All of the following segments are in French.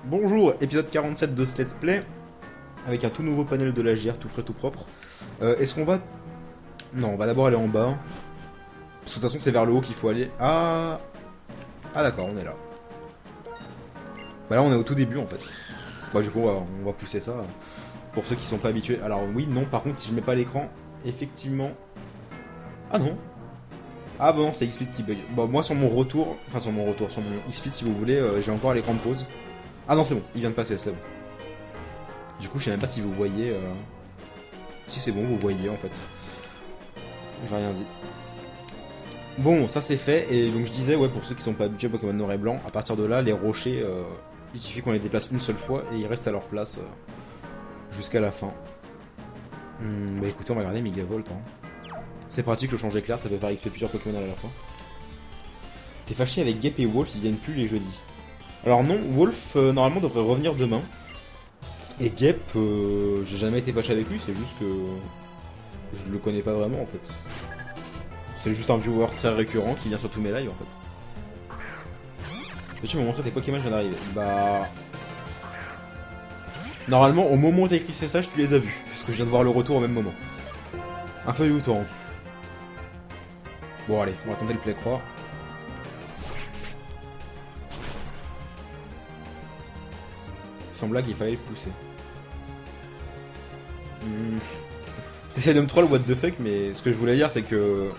Bonjour, épisode 47 de ce Let's Play, avec un tout nouveau panel de la GR, tout frais, tout propre. Est-ce qu'on va... Non, on va d'abord aller en bas. Parce que de toute façon, c'est vers le haut qu'il faut aller. Ah d'accord, on est là. Bah là, on est au tout début, en fait. Bah du coup, on va pousser ça. Pour ceux qui sont pas habitués. Alors oui, non, par contre, si je mets pas l'écran, effectivement... Ah non. Ah bon, c'est XSplit qui bug. Bon, moi, sur mon retour, sur mon XSplit, si vous voulez, j'ai encore l'écran de pause. Ah non, c'est bon, il vient de passer, c'est bon. Du coup, je sais même pas si vous voyez... Si c'est bon, vous voyez en fait. J'ai rien dit. Bon, ça c'est fait. Et donc je disais, ouais, pour ceux qui sont pas habitués à Pokémon Noir et Blanc, à partir de là, les rochers, il suffit qu'on les déplace une seule fois et ils restent à leur place jusqu'à la fin. Bah écoutez, on va regarder Megavolt. Hein. C'est pratique, le change éclair, ça peut faire XP plusieurs Pokémon à la fois. T'es fâché avec Gep et Wolf, ils viennent plus les jeudis. Alors non, Wolf normalement devrait revenir demain. Et Gep, j'ai jamais été fâché avec lui, c'est juste que je le connais pas vraiment en fait. C'est juste un viewer très récurrent qui vient sur tous mes lives en fait. Peux-tu me montrer tes Pokémon, je viens d'arriver. Bah... Normalement, au moment où t'as écrit ces messages, tu les as vus. Parce que je viens de voir le retour au même moment. Un feuille ou torrent. Bon allez, on va tenter le play croire. Sans blague, il fallait le pousser. T'essayes de me troll, what the fuck, mais ce que je voulais dire, c'est que...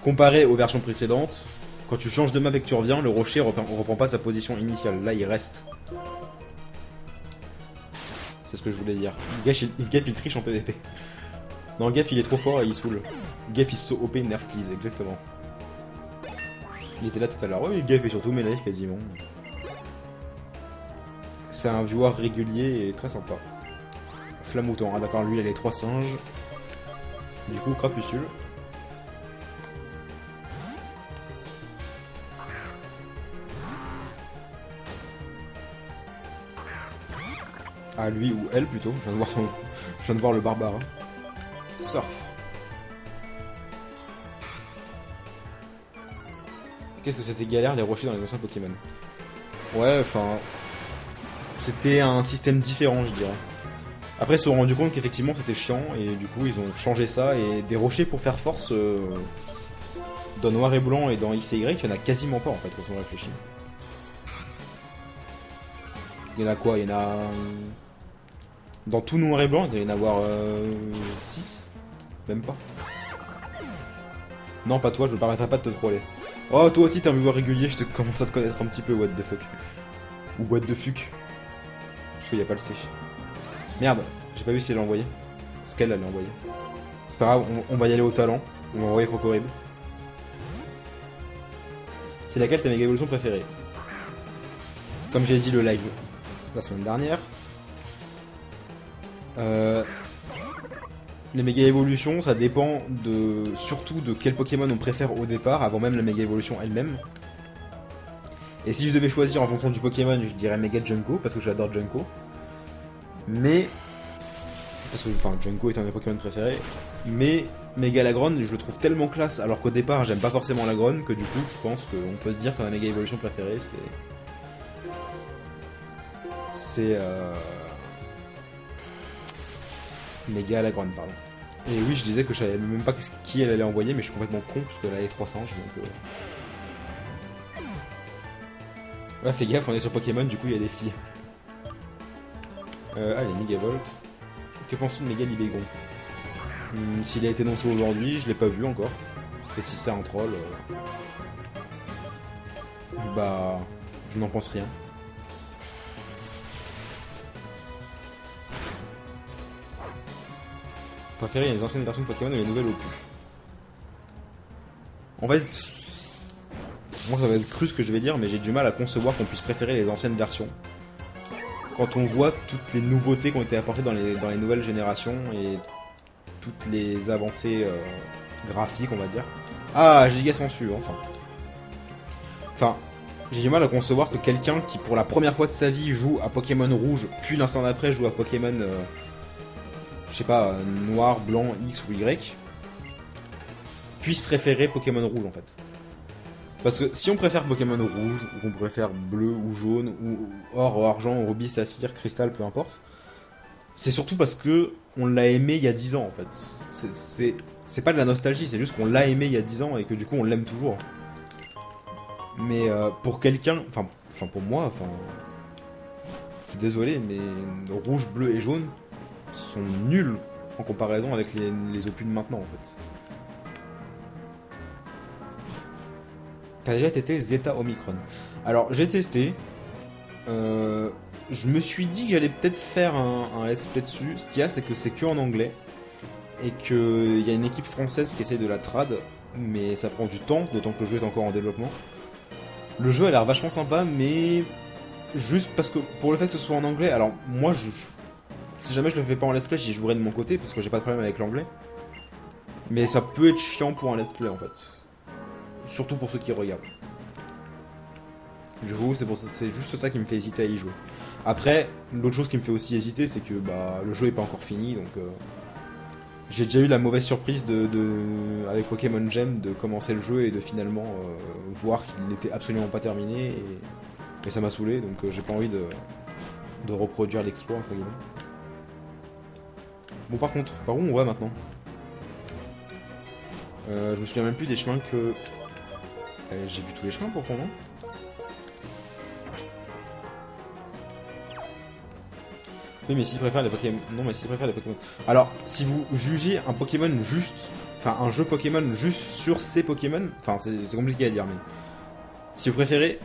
Comparé aux versions précédentes, quand tu changes de map et que tu reviens, le rocher reprend pas sa position initiale. Là, il reste. C'est ce que je voulais dire. Gap, il triche en PvP. Non, Gap, il est trop fort et il saoule. Gap, il se OP, nerf please, exactement. Il était là tout à l'heure. Oui, Gap est surtout mes lives quasiment. C'est un viewer régulier et très sympa. Flamouton, ah d'accord, lui il a les 3 singes. Du coup, Crapuscule. Ah, lui ou elle plutôt, je viens de voir, je viens de voir le barbare. Surf. Qu'est-ce que c'était galère les rochers dans les anciens Pokémon? Ouais, enfin... C'était un système différent, je dirais. Après, ils se sont rendus compte qu'effectivement c'était chiant, et du coup ils ont changé ça, et des rochers pour faire force dans Noir et Blanc et dans X et Y, il y en a quasiment pas en fait quand on réfléchit. Il y en a quoi? Il y en a... Dans tout Noir et Blanc, il doit y en avoir 6. Même pas. Non, pas toi, je me permettrai pas de te troller. Oh, toi aussi t'es un viewer régulier, je te commence à te connaître un petit peu, what the fuck. Ou what the fuck. Parce qu'il n'y a pas le C. Merde, j'ai pas vu si elle l'a envoyé. Ce qu'elle l'a envoyé. C'est pas grave, on va y aller au talent. On va envoyer Crocorib. C'est laquelle ta méga évolution préférée? Comme j'ai dit le live la semaine dernière. Les méga évolutions, ça dépend surtout de quel Pokémon on préfère au départ, avant même la méga évolution elle-même. Et si je devais choisir en fonction du Pokémon, je dirais Mega Junko, parce que j'adore Junko. Mais... Parce que, enfin, Junko est un de mes Pokémon préférés. Mais Mega Lagron, je le trouve tellement classe, alors qu'au départ, j'aime pas forcément Lagron, que du coup, je pense qu'on peut dire que ma Mega Évolution préférée, c'est... Mega Lagron, pardon. Et oui, je disais que je savais même pas qui elle allait envoyer, mais je suis complètement con, parce qu'elle a les 3 singes, donc... Ouais, fais gaffe, on est sur Pokémon, du coup il y a des filles. Allez, Megavolt. Que penses-tu de Mega Libégon? S'il a été annoncé aujourd'hui, je l'ai pas vu encore. Et si c'est un troll, bah, je n'en pense rien. Préféré les anciennes versions de Pokémon et les nouvelles au plus. En fait, moi ça va être cru ce que je vais dire, mais j'ai du mal à concevoir qu'on puisse préférer les anciennes versions. Quand on voit toutes les nouveautés qui ont été apportées dans les nouvelles générations et toutes les avancées graphiques, on va dire. Ah, Giga Sensu, enfin. Enfin, j'ai du mal à concevoir que quelqu'un qui, pour la première fois de sa vie, joue à Pokémon Rouge, puis l'instant d'après joue à Pokémon, je sais pas, Noir, Blanc, X ou Y, puisse préférer Pokémon Rouge, en fait. Parce que si on préfère Pokémon rouge, ou qu'on préfère bleu ou jaune, ou or, ou argent, rubis, saphir, cristal, peu importe, c'est surtout parce que on l'a aimé il y a 10 ans en fait. C'est pas de la nostalgie, c'est juste qu'on l'a aimé il y a 10 ans et que du coup on l'aime toujours. Mais pour quelqu'un, enfin pour moi, enfin, je suis désolé, mais rouge, bleu et jaune sont nuls en comparaison avec les opus de maintenant en fait. T'as déjà testé Zeta Omicron? Alors j'ai testé. Je me suis dit que j'allais peut-être faire un let's play dessus. Ce qu'il y a, c'est que c'est que en anglais et qu'il y a une équipe française qui essaye de la trad, mais ça prend du temps, d'autant que le jeu est encore en développement. Le jeu a l'air vachement sympa, mais juste parce que pour le fait que ce soit en anglais, alors moi, si jamais je le fais pas en let's play, j'y jouerai de mon côté parce que j'ai pas de problème avec l'anglais. Mais ça peut être chiant pour un let's play en fait, surtout pour ceux qui regardent. Du coup, c'est juste ça qui me fait hésiter à y jouer. Après, l'autre chose qui me fait aussi hésiter, c'est que bah, le jeu est pas encore fini, donc j'ai déjà eu la mauvaise surprise avec Pokémon Gem de commencer le jeu et de finalement voir qu'il n'était absolument pas terminé, et ça m'a saoulé, donc j'ai pas envie de reproduire l'exploit entre guillemets. Bon, par où on va maintenant? Je me souviens même plus des chemins que... j'ai vu tous les chemins pourtant, non? Oui, mais s'il préfère les Pokémon... Non, mais s'il préfère les Pokémon... Alors, si vous jugez un Pokémon juste... Enfin, un jeu Pokémon juste sur ces Pokémon... Enfin, c'est compliqué à dire, mais... Si vous préférez...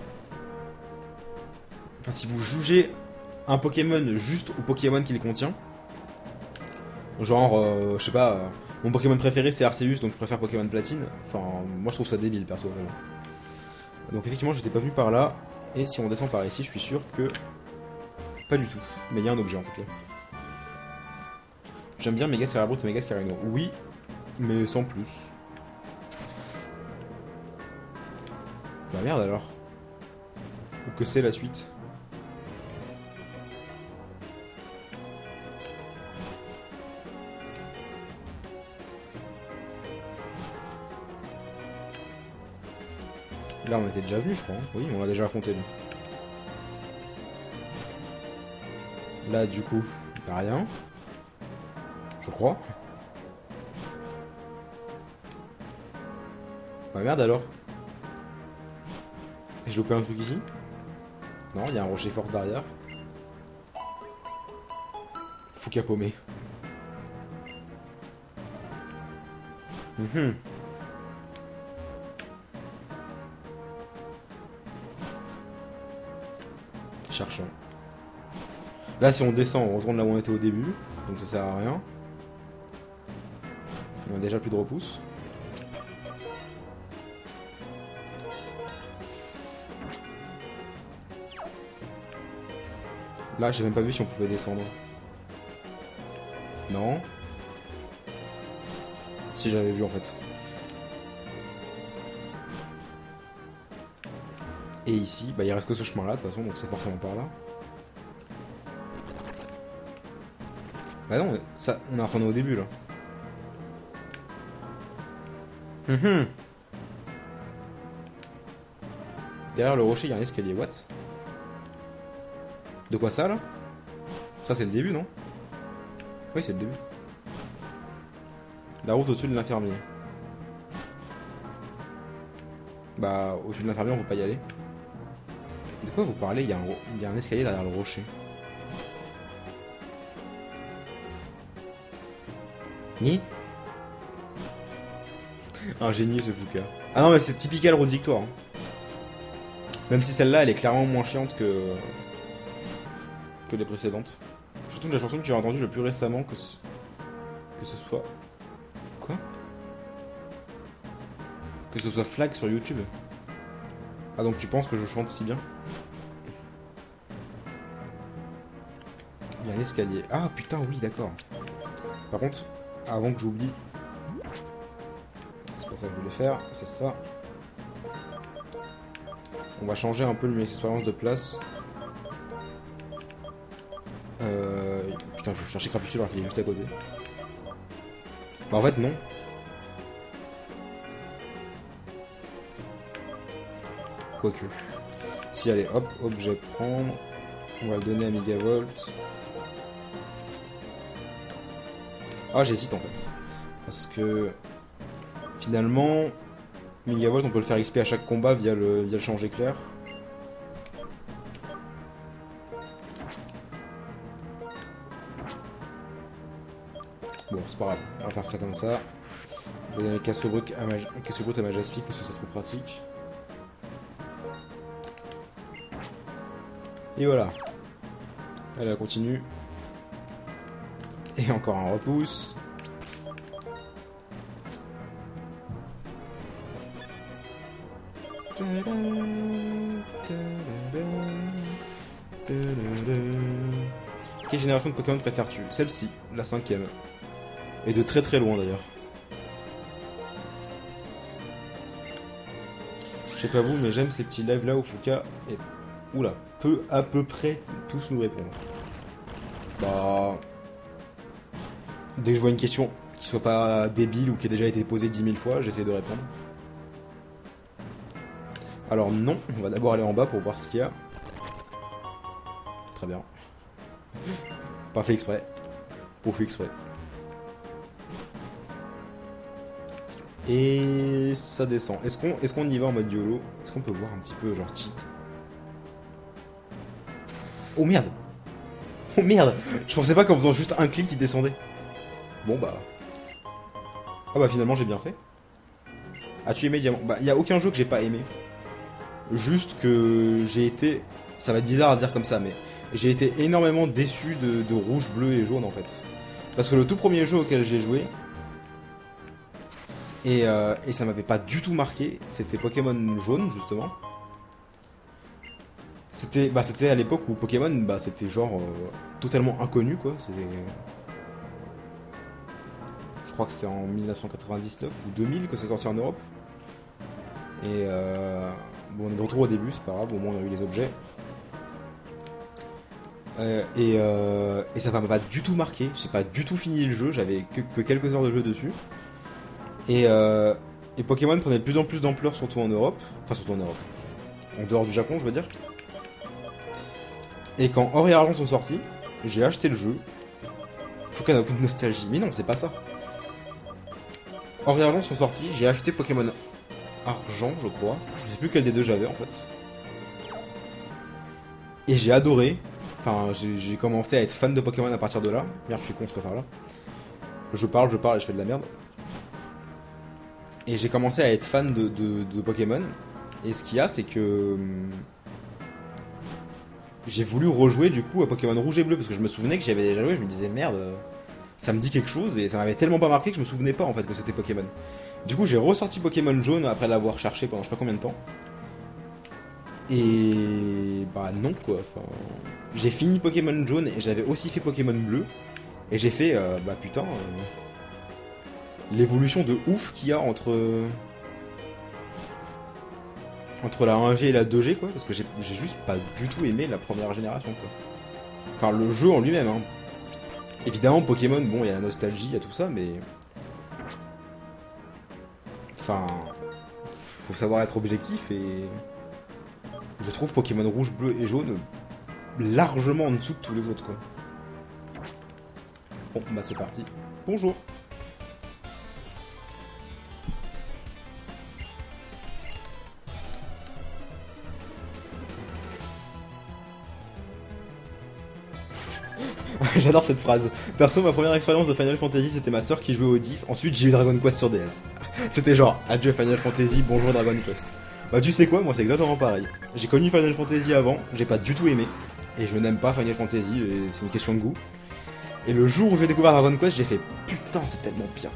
Enfin, si vous jugez un Pokémon juste au Pokémon qu'il contient... Genre, je sais pas... mon Pokémon préféré, c'est Arceus, donc je préfère Pokémon Platine. Enfin, moi, je trouve ça débile, perso, vraiment. Donc, effectivement, j'étais pas venu par là. Et si on descend par ici, je suis sûr que... Pas du tout, mais il y a un objet en tout cas. J'aime bien Mega Scarabrute et Mega Scarino. Oui, mais sans plus. Bah merde alors. Ou que c'est la suite? Là on était déjà venu je crois. Oui, on l'a déjà raconté là. Là du coup, y'a rien. Je crois. Bah merde alors. J'ai loupé un truc ici? Non, il y a un rocher force derrière. Fou qu'à paumer. Cherchant. Là si on descend, on retourne là où on était au début. Donc ça sert à rien. On a déjà plus de repousse. Là, j'ai même pas vu si on pouvait descendre. Non. Si j'avais vu en fait. Et ici, bah il reste que ce chemin là de toute façon, donc c'est forcément par là. Bah non, ça, on est retourné au début là. Derrière le rocher, il y a un escalier. What? De quoi ça là? Ça c'est le début, non? Oui, c'est le début. La route au-dessus de l'infirmier. Bah, au-dessus de l'infirmier, on peut pas y aller. De quoi vous parlez? Il y a un escalier derrière le rocher. Ni? Un génie ce Fouca. Ah non, mais c'est typical route victoire. Hein. Même si celle-là, elle est clairement moins chiante que les précédentes. Surtout que la chanson que tu as entendue le plus récemment que ce soit... Quoi? Que ce soit Flag sur YouTube. Ah donc tu penses que je chante si bien? Il y a un escalier. Ah putain oui d'accord. Par contre, avant que j'oublie... C'est pas ça que je voulais faire, c'est ça. On va changer un peu l'expérience de place. Putain, je vais chercher Crapusule alors qu'il est juste à côté. Bah en fait non. quoique. Si, allez, hop, objet prendre. On va le donner à Megavolt. Ah, j'hésite en fait. Parce que finalement, Megavolt, on peut le faire XP à chaque combat via le change éclair. Bon, c'est pas grave, on va faire ça comme ça. Je vais donner casse-brut à Majaspic parce que c'est trop pratique. Et voilà. Allez, on continue. Et encore un repousse. Quelle génération de Pokémon préfères-tu? Celle-ci, la 5ème. Et de très très loin d'ailleurs. Je sais pas vous, mais j'aime ces petits lives là où Fuka et oula, peut à peu près tous nous répondre. Bah. Dès que je vois une question qui soit pas débile ou qui a déjà été posée 10 000 fois, j'essaie de répondre. Alors non, on va d'abord aller en bas pour voir ce qu'il y a. Très bien. Pas fait exprès. Pas fait exprès. Et ça descend. Est-ce qu'on y va en mode YOLO? Est-ce qu'on peut voir un petit peu genre cheat? Oh merde! Oh merde! Je pensais pas qu'en faisant juste un clic il descendait. Bon bah... Ah bah finalement j'ai bien fait. As-tu aimé Diamant? Bah y a aucun jeu que j'ai pas aimé. Juste que j'ai été... Ça va être bizarre à dire comme ça mais... J'ai été énormément déçu de rouge, bleu et jaune en fait. Parce que le tout premier jeu auquel j'ai joué... Et ça m'avait pas du tout marqué, c'était Pokémon jaune justement. C'était à l'époque où Pokémon c'était genre totalement inconnu quoi. Je crois que c'est en 1999 ou 2000 que c'est sorti en Europe. Et bon, on est de retour au début, c'est pas grave, au moins on a eu les objets. Et ça m'a pas du tout marqué, j'ai pas du tout fini le jeu, j'avais que quelques heures de jeu dessus. Et Pokémon prenait de plus en plus d'ampleur, surtout en Europe. Enfin, surtout en Europe. En dehors du Japon, je veux dire. Et quand Or et Argent sont sortis, j'ai acheté le jeu. Faut qu'elle n'a aucune nostalgie. Mais non, c'est pas ça. Or et Argent sont sortis, j'ai acheté Pokémon Argent, je crois. Je sais plus quel des deux j'avais, en fait. Et j'ai adoré. Enfin, j'ai commencé à être fan de Pokémon à partir de là. Merde, je suis con, c'est pas par là. Je parle et je fais de la merde. Et j'ai commencé à être fan de Pokémon. Et ce qu'il y a, c'est que j'ai voulu rejouer du coup à Pokémon Rouge et Bleu parce que je me souvenais que j'y avais déjà joué. Je me disais merde, ça me dit quelque chose et ça m'avait tellement pas marqué que je me souvenais pas en fait que c'était Pokémon. Du coup, j'ai ressorti Pokémon Jaune après l'avoir cherché pendant je sais pas combien de temps. Et bah non quoi. Enfin, j'ai fini Pokémon Jaune et j'avais aussi fait Pokémon Bleu. Et j'ai fait bah putain. L'évolution de ouf qu'il y a entre la 1G et la 2G quoi, parce que j'ai juste pas du tout aimé la première génération quoi. Enfin le jeu en lui-même hein. Évidemment Pokémon, bon il y a la nostalgie, il y a tout ça, mais enfin faut savoir être objectif et je trouve Pokémon rouge, bleu et jaune largement en dessous de tous les autres quoi. Bon bah c'est parti. Bonjour. J'adore cette phrase. Perso, ma première expérience de Final Fantasy, c'était ma soeur qui jouait au 10. Ensuite, j'ai eu Dragon Quest sur DS. C'était genre, adieu Final Fantasy, bonjour Dragon Quest. Bah, tu sais quoi, moi c'est exactement pareil. J'ai connu Final Fantasy avant, j'ai pas du tout aimé. Et je n'aime pas Final Fantasy, c'est une question de goût. Et le jour où j'ai découvert Dragon Quest, j'ai fait putain, c'est tellement bien.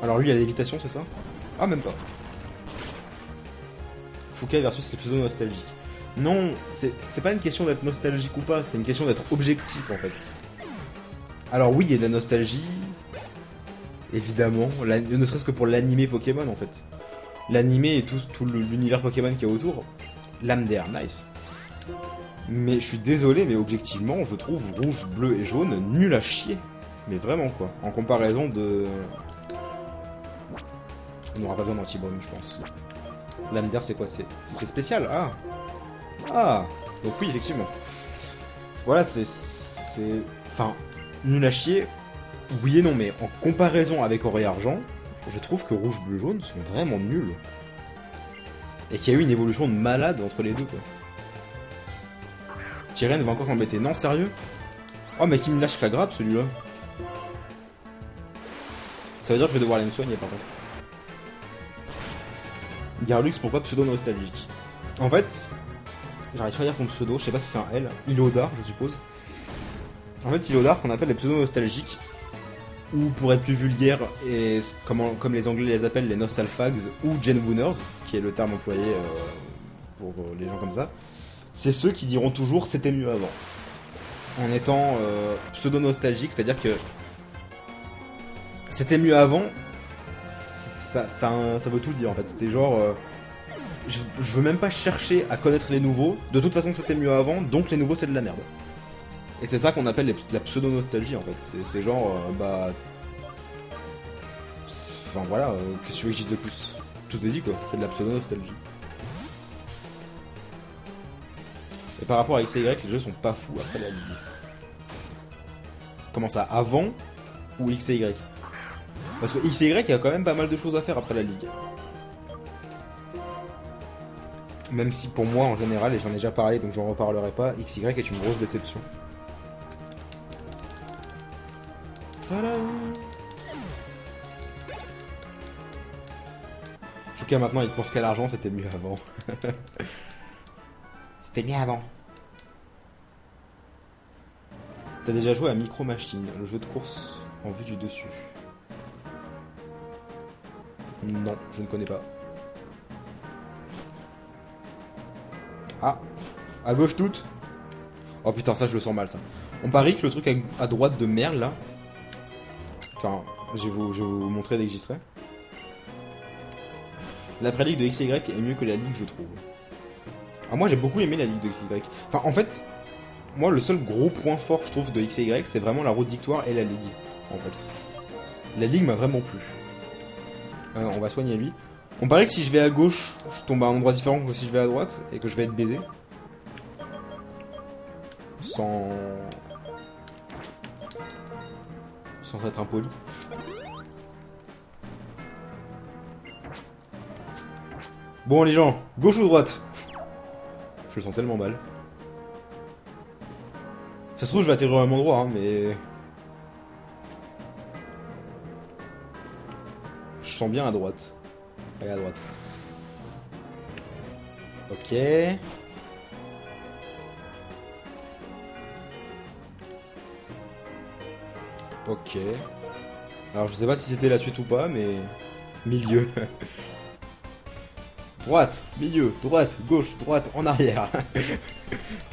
Alors lui, il a l'évitation, c'est ça? Ah, même pas. Fuka versus les pseudo nostalgiques. Non, c'est pas une question d'être nostalgique ou pas, c'est une question d'être objectif en fait. Alors oui, il y a de la nostalgie, évidemment, ne serait-ce que pour l'animé Pokémon en fait. L'animé et tout l'univers Pokémon qui est autour, l'âme d'air, nice. Mais je suis désolé, mais objectivement, je trouve rouge, bleu et jaune nul à chier. Mais vraiment quoi, en comparaison de... On n'aura pas besoin d'anti-bomb, je pense. Lame d'air, c'est quoi? C'est spécial. Ah. Ah. Donc oui, effectivement. Voilà, c'est... Enfin, nul à chier. Oui et non, mais en comparaison avec or et argent, je trouve que rouge, bleu, jaune sont vraiment nuls. Et qu'il y a eu une évolution de malade entre les deux, quoi. Tyrion va encore m'embêter. Non, sérieux? Oh, mais qui me lâche la grappe, celui-là. Ça veut dire que je vais devoir aller me soigner, par contre. Garlux, pourquoi pseudo-nostalgique? En fait, j'arrive pas à dire ton pseudo, je sais pas si c'est un L. Ilodar, je suppose. En fait, Ilodar, qu'on appelle les pseudo-nostalgiques, ou pour être plus vulgaire, et comme les Anglais les appellent, les nostalfags, ou genwooners, qui est le terme employé pour les gens comme ça, c'est ceux qui diront toujours c'était mieux avant. En étant pseudo-nostalgique, c'est-à-dire que c'était mieux avant, ça veut tout dire en fait. C'était genre, je veux même pas chercher à connaître les nouveaux, de toute façon c'était mieux avant, donc les nouveaux c'est de la merde. Et c'est ça qu'on appelle la pseudo-nostalgie en fait. C'est genre, enfin voilà, qu'est-ce que tu veux que je dise de plus? Tout est dit quoi, c'est de la pseudo-nostalgie. Et par rapport à X et Y, les jeux sont pas fous après la ligue. Comment ça, avant ou X et Y? Parce que X et Y, il y a quand même pas mal de choses à faire après la ligue. Même si pour moi, en général, et j'en ai déjà parlé, donc j'en reparlerai pas, XY est une grosse déception. Tadam! En tout cas, maintenant, il pense qu'à l'argent, c'était mieux avant. C'était mieux avant. T'as déjà joué à Micro Machine, le jeu de course en vue du dessus? Non, je ne connais pas. Ah, à gauche toute. Oh putain, ça je le sens mal ça. On parie que le truc à droite de merde là. Enfin, je vais vous montrer dès que j'y serai. La pré-ligue de XY est mieux que la ligue, je trouve. Ah, moi j'ai beaucoup aimé la ligue de XY. Enfin, en fait, moi le seul gros point fort je trouve de XY, c'est vraiment la route victoire et la ligue. En fait, la ligue m'a vraiment plu. On va soigner lui. On paraît que si je vais à gauche, je tombe à un endroit différent que si je vais à droite et que je vais être baisé. Sans être impoli. Bon les gens, gauche ou droite? Je le sens tellement mal. Ça se trouve je vais atterrir au même endroit, hein, mais... Je sens bien à droite. Allez, à droite. Ok. Ok. Alors je sais pas si c'était la suite ou pas, mais... Milieu. Droite, milieu, droite, gauche, droite, en arrière.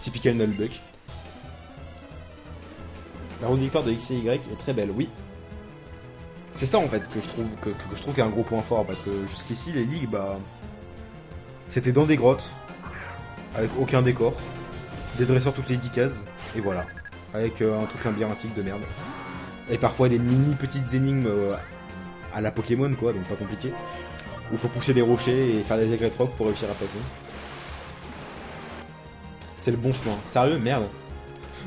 Typical nullbuck. La route victoire de X et Y est très belle, oui. C'est ça en fait que je trouve que je trouve qu'il y a un gros point fort, parce que jusqu'ici les ligues, bah... C'était dans des grottes, avec aucun décor, des dresseurs toutes les 10 cases, et voilà. Avec un truc labyrinthique de merde. Et parfois des mini petites énigmes à la Pokémon quoi, donc pas compliqué. Où il faut pousser des rochers et faire des aigrettes rock pour réussir à passer. C'est le bon chemin. Sérieux? Merde.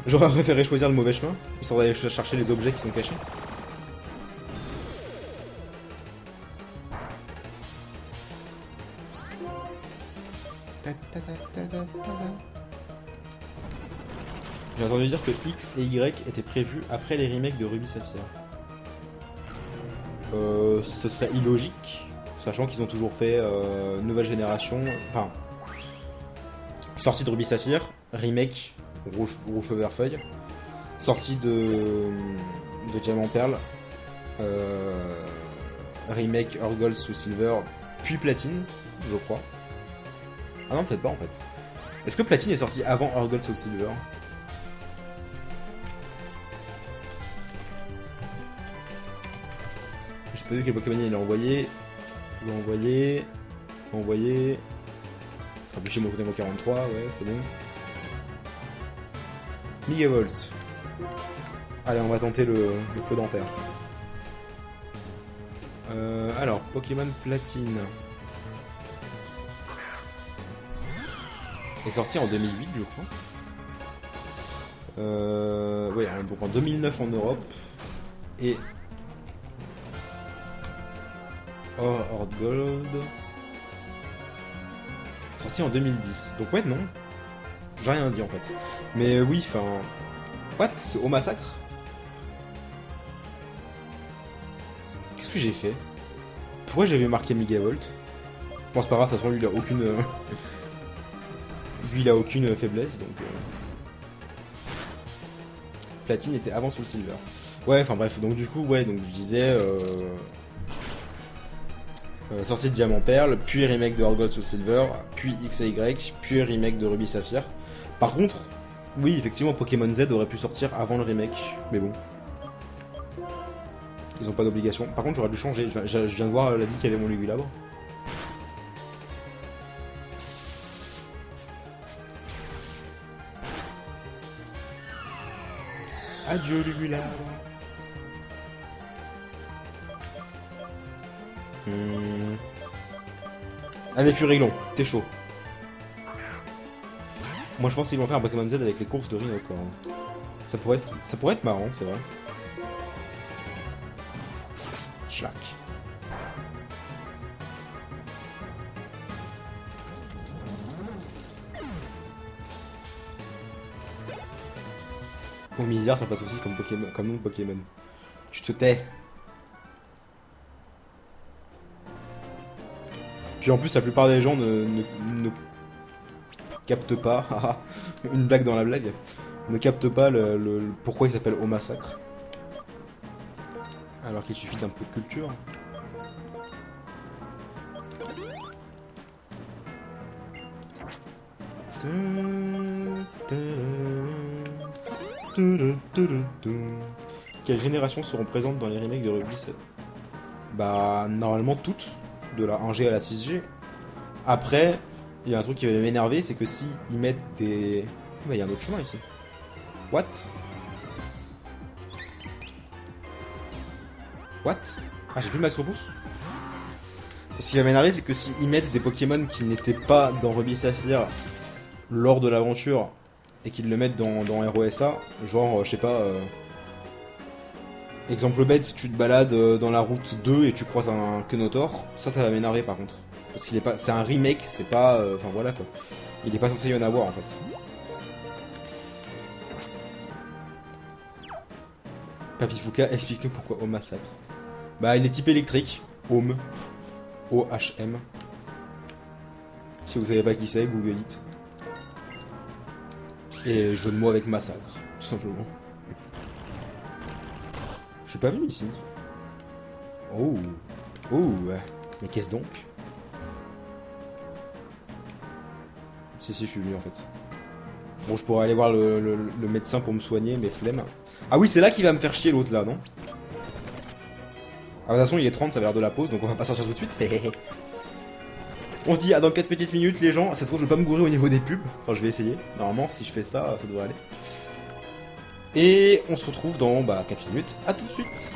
J'aurais préféré choisir le mauvais chemin, histoire d'aller chercher les objets qui sont cachés. J'ai entendu dire que X et Y étaient prévus après les remakes de Ruby Sapphire. Ce serait illogique, sachant qu'ils ont toujours fait nouvelle génération, enfin, sortie de Ruby Sapphire, remake Rouge Feu Vert Feuille, sortie de Diamant Perle, remake Heart Gold sous Silver, puis Platine, je crois. Ah non, peut-être pas en fait. Est-ce que Platine est sorti avant Heart Gold sous Silver? J'ai pas vu quel Pokémon il a envoyé. Il a envoyé. Trébucher mon Pokémon 43, ouais, c'est bon. Megavolt. Allez, on va tenter le feu d'enfer. Alors, Pokémon Platine. est sorti en 2008, je crois. Ouais, donc en 2009 en Europe. Et... Oh, Horde Gold... Sorti en 2010. Donc ouais, non. J'ai rien dit en fait. Mais oui, enfin... What? C'est au massacre? Qu'est-ce que j'ai fait? Pourquoi j'avais marqué Megavolt? Bon, c'est pas grave, de toute façon, lui, il a aucune... lui, il a aucune faiblesse, donc... Platine était avant Soul Silver. Ouais, enfin bref, donc du coup, ouais, donc je disais... sortie de Diamant Perle, puis remake de Horde Gold Soul Silver, puis XY, puis remake de Ruby Saphir. Par contre, oui, effectivement, Pokémon Z aurait pu sortir avant le remake, mais bon. Ils ont pas d'obligation. Par contre, j'aurais dû changer. Je viens de voir la dit qu'il y avait mon Lugulabre. Adieu Lugulabre. Allez Furiglon, t'es chaud. Moi je pense qu'ils vont faire un Pokémon Z avec les courses de Rhinocorn. Ça pourrait être marrant, c'est vrai. Schlack. Au Mizar, ça passe aussi comme Pokémon, comme nom de Pokémon. Tu te tais. Puis en plus, la plupart des gens ne captent pas. Une blague dans la blague. Ne captent pas le pourquoi il s'appelle Au Massacre. Alors qu'il suffit d'un peu de culture. Quelles générations seront présentes dans les remakes de Ruby 7? Bah, normalement toutes, de la 1G à la 6G. Après, il y a un truc qui va m'énerver, c'est que si ils mettent des... Bah, il y a un autre chemin ici. What? What? Ah, j'ai plus Max Repousse? Ce qui va m'énerver, c'est que s'ils mettent des Pokémon qui n'étaient pas dans Ruby Saphir lors de l'aventure et qu'ils le mettent dans ROSA, genre, je sais pas... Exemple bête, tu te balades dans la route 2 et tu croises un Kenotor, ça va m'énerver par contre. Parce qu'il est pas... C'est un remake, c'est pas... Enfin voilà quoi. Il est pas censé y en avoir en fait. Papifouka, explique-nous pourquoi Au Massacre. Bah il est type électrique, Home. O-H-M. Si vous savez pas qui c'est, Google it. Et jeu de mots avec massacre, tout simplement. Je suis pas venu ici. Oh. Oh. Mais qu'est-ce donc? Si, je suis venu en fait. Bon, je pourrais aller voir le médecin pour me soigner, mais flemme. Ah oui, c'est là qu'il va me faire chier l'autre là, non? Ah, de toute façon, il est 30, ça va l'air de la pause, donc on va pas sortir tout de suite. On se dit, dans 4 petites minutes, les gens. Cette fois, je vais pas me gourer au niveau des pubs. Enfin, je vais essayer. Normalement, si je fais ça, ça devrait aller. Et on se retrouve dans 4 minutes. À tout de suite.